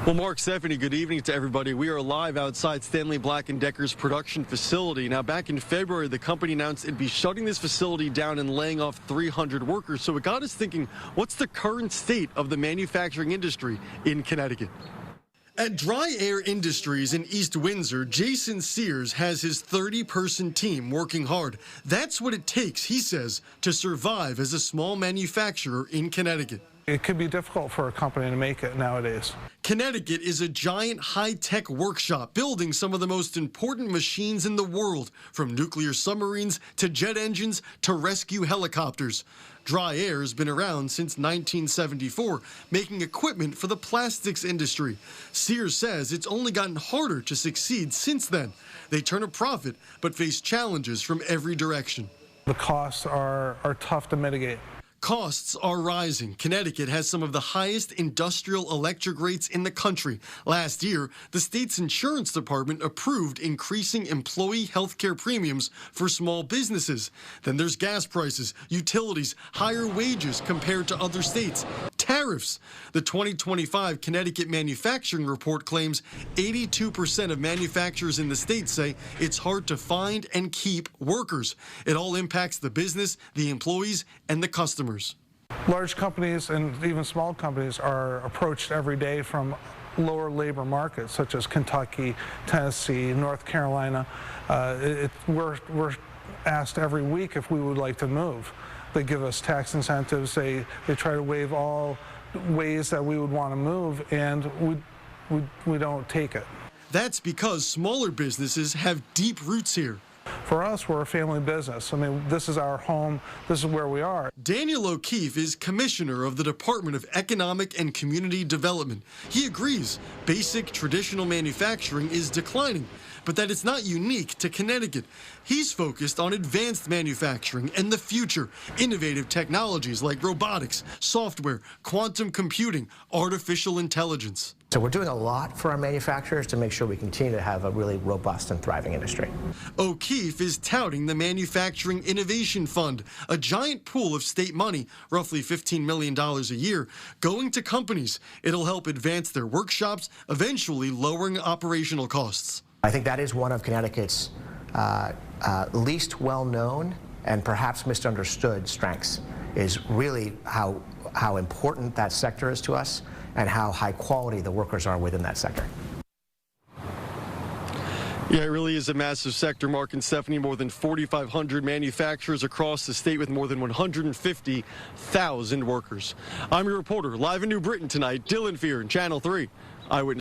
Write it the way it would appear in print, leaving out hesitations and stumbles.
Well, Mark, Stephanie, good evening to everybody. We are live outside Stanley Black & Decker's production facility. Now, back in February, the company announced it'd be shutting this facility down and laying off 300 workers. So it got us thinking, what's the current state of the manufacturing industry in Connecticut? At Dry Air Industries in East Windsor, Jason Sears has his 30-person team working hard. That's what it takes, he says, to survive as a small manufacturer in Connecticut. It could be difficult for a company to make it nowadays. Connecticut is a giant high-tech workshop building some of the most important machines in the world, from nuclear submarines to jet engines to rescue helicopters. Dry Air has been around since 1974, making equipment for the plastics industry. Sears says it's only gotten harder to succeed since then. They turn a profit, but face challenges from every direction. The costs are tough to mitigate. Costs are rising. Connecticut has some of the highest industrial electric rates in the country. Last year, the state's insurance department approved increasing employee health care premiums for small businesses. Then there's gas prices, utilities, higher wages compared to other states, tariffs. The 2025 Connecticut Manufacturing Report claims 82% of manufacturers in the state say it's hard to find and keep workers. It all impacts the business, the employees, and the customers. Large companies and even small companies are approached every day from lower labor markets such as Kentucky, Tennessee, North Carolina. We're asked every week if we would like to move. They give us tax incentives. They try to waive all ways that we would want to move, and we don't take it. That's because smaller businesses have deep roots here. For us, we're a family business. I mean, this is our home. This is where we are. Daniel O'Keefe is commissioner of the Department of Economic and Community Development. He agrees basic traditional manufacturing is declining, but that it's not unique to Connecticut. He's focused on advanced manufacturing and the future, innovative technologies like robotics, software, quantum computing, artificial intelligence. So we're doing a lot for our manufacturers to make sure we continue to have a really robust and thriving industry. O'Keefe is touting the Manufacturing Innovation Fund, a giant pool of state money, roughly $15 million a year, going to companies. It'll help advance their workshops, eventually lowering operational costs. I think that is one of Connecticut's least well-known and perhaps misunderstood strengths, is really how important that sector is to us and how high quality the workers are within that sector. Yeah, it really is a massive sector, Mark and Stephanie. More than 4,500 manufacturers across the state with more than 150,000 workers. I'm your reporter, live in New Britain tonight, Dylan Fear, Channel 3 Eyewitness.